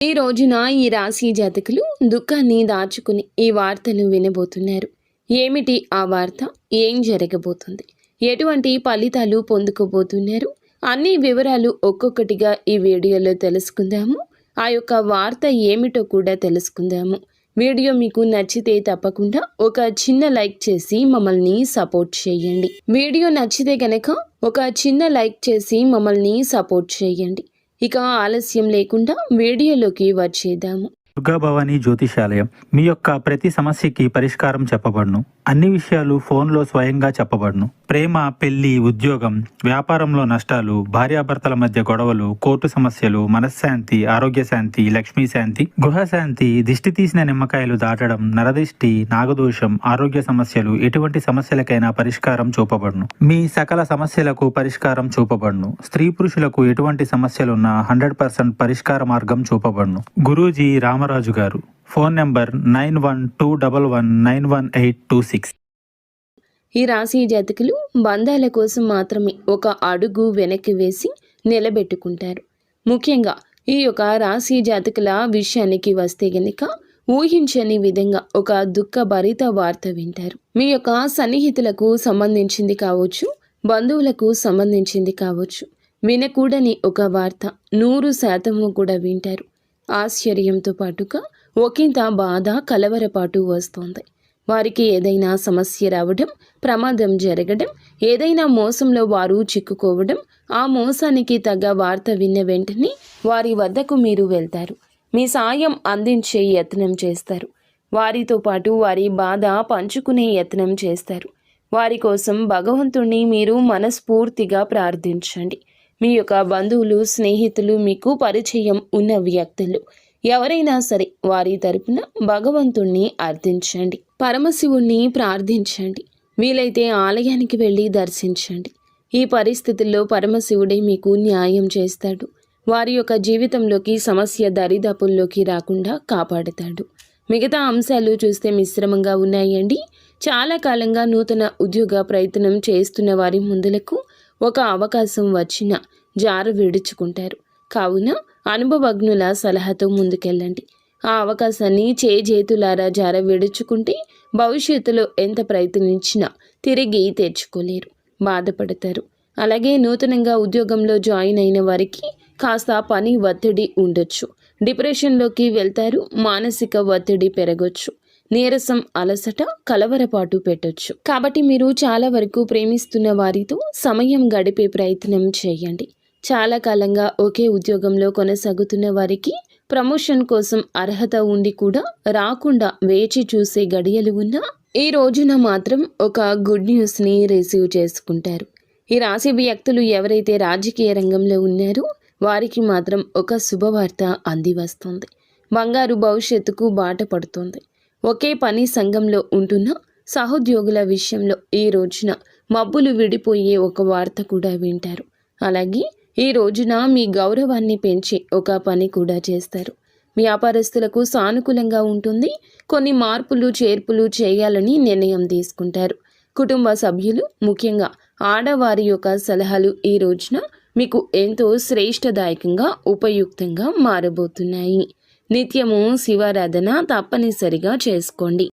ఈ రోజున ఈ రాశి జాతకులు దుఃఖాన్ని దాచుకుని ఈ వార్తను వినబోతున్నారు. ఏమిటి ఆ వార్త? ఏం జరగబోతుంది? ఎటువంటి ఫలితాలు పొందుకోబోతున్నారు? అన్ని వివరాలు ఒక్కొక్కటిగా ఈ వీడియోలో తెలుసుకుందాము. ఆ యొక్క వార్త ఏమిటో కూడా తెలుసుకుందాము. వీడియో మీకు నచ్చితే తప్పకుండా ఒక చిన్న లైక్ చేసి మమ్మల్ని సపోర్ట్ చేయండి. వీడియో నచ్చితే గనక ఒక చిన్న లైక్ చేసి మమ్మల్ని సపోర్ట్ చేయండి. ఇక ఆలస్యం లేకుండా వీడియోలోకి వచ్చేద్దాము. దుర్గా భవానీ జ్యోతిషాలయం మీ యొక్క ప్రతి సమస్యకి పరిష్కారం చెప్పబడును. అన్ని విషయాలు ఫోన్లో స్వయంగా చెప్పబడును. ప్రేమ, పెళ్లి, ఉద్యోగం, వ్యాపారంలో నష్టాలు, భార్యాభర్తల మధ్య గొడవలు, కోర్టు సమస్యలు, మనశ్శాంతి, ఆరోగ్య శాంతి, లక్ష్మీ శాంతి, గృహశాంతి, దిష్టి తీసిన నిమ్మకాయలు దాటడం, నరదిష్టి, నాగదోషం, ఆరోగ్య సమస్యలు, ఎటువంటి సమస్యలకైనా పరిష్కారం చూపబడును. మీ సకల సమస్యలకు పరిష్కారం చూపబడును. స్త్రీ పురుషులకు ఎటువంటి సమస్యలున్నా 100% పరిష్కార మార్గం చూపబడును. గురూజీ రామరాజు గారు. Phone number 9121191826. ఈ రాశి జాతకులు బంధాల కోసం మాత్రమే ఒక అడుగు వెనక్కి వేసి నిలబెట్టుకుంటారు. ముఖ్యంగా ఈ యొక్క రాశి జాతకుల విషయానికి వస్తే గనుక ఊహించని విధంగా ఒక దుఃఖభరిత వార్త వింటారు. మీ యొక్క సన్నిహితులకు సంబంధించింది కావచ్చు, బంధువులకు సంబంధించింది కావచ్చు, వినకూడని ఒక వార్త 100% కూడా వింటారు. ఆశ్చర్యంతో పాటుగా ఒకంత బాధ, కలవరపాటు వస్తుంది. వారికి ఏదైనా సమస్య రావడం, ప్రమాదం జరగడం, ఏదైనా మోసంలో వారు చిక్కుకోవడం, ఆ మోసానికి తగ్గ వార్త విన్న వెంటనే వారి వద్దకు మీరు వెళ్తారు. మీ సాయం అందించే యత్నం చేస్తారు. వారితో పాటు వారి బాధ పంచుకునే యత్నం చేస్తారు. వారి కోసం భగవంతుణ్ణి మీరు మనస్ఫూర్తిగా ప్రార్థించండి. మీ యొక్క బంధువులు, స్నేహితులు, మీకు పరిచయం ఉన్న వ్యక్తులు ఎవరైనా సరే వారి తరపున భగవంతుణ్ణి అర్థించండి. పరమశివుణ్ణి ప్రార్థించండి. వీలైతే ఆలయానికి వెళ్ళి దర్శించండి. ఈ పరిస్థితుల్లో పరమశివుడే మీకు న్యాయం చేస్తాడు. వారి యొక్క జీవితంలోకి సమస్య దరిదాపుల్లోకి రాకుండా కాపాడుతాడు. మిగతా అంశాలు చూస్తే మిశ్రమంగా ఉన్నాయండి. చాలా కాలంగా నూతన ఉద్యోగ ప్రయత్నం చేస్తున్న వారి ముందులకు ఒక అవకాశం వచ్చినా జార విడుచుకుంటారు. కావున అనుభవజ్ఞుల సలహాతో ముందుకెళ్ళండి. ఆ అవకాశాన్ని చేతులారా జార విడుచుకుంటే భవిష్యత్తులో ఎంత ప్రయత్నించినా తిరిగి తెచ్చుకోలేరు, బాధపడతారు. అలాగే నూతనంగా ఉద్యోగంలో జాయిన్ అయిన వారికి కాస్త పని ఒత్తిడి ఉండొచ్చు. డిప్రెషన్లోకి వెళ్తారు. మానసిక ఒత్తిడి పెరగొచ్చు. నీరసం, అలసట, కలవరపాటు పెట్టొచ్చు. కాబట్టి మీరు చాలా వరకు ప్రేమిస్తున్న వారితో సమయం గడిపే ప్రయత్నం చేయండి. చాలా కాలంగా ఒకే ఉద్యోగంలో కొనసాగుతున్న వారికి ప్రమోషన్ కోసం అర్హత ఉండి కూడా రాకుండా వేచి చూసే గడియలు ఉన్నా ఈ రోజున మాత్రం ఒక గుడ్ న్యూస్ని రిసీవ్ చేసుకుంటారు. ఈ రాశి వ్యక్తులు ఎవరైతే రాజకీయ రంగంలో ఉన్నారో వారికి మాత్రం ఒక శుభవార్త అంది వస్తుంది. బంగారు భవిష్యత్తుకు బాట పడుతుంది. ఒకే పని సంఘంలో ఉంటున్న సహోద్యోగుల విషయంలో ఈ రోజున మబ్బులు విడిపోయే ఒక వార్త కూడా వింటారు. అలాగే ఈ రోజున మీ గౌరవాన్ని పెంచే ఒక పని కూడా చేస్తారు. వ్యాపారస్తులకు సానుకూలంగా ఉంటుంది. కొన్ని మార్పులు, చేర్పులు చేయాలని నిర్ణయం తీసుకుంటారు. కుటుంబ సభ్యులు, ముఖ్యంగా ఆడవారి యొక్క సలహాలు ఈ రోజున మీకు ఎంతో శ్రేష్టదాయకంగా, ఉపయుక్తంగా మారబోతున్నాయి. నిత్యము శివారాధన తప్పనిసరిగా చేసుకోండి.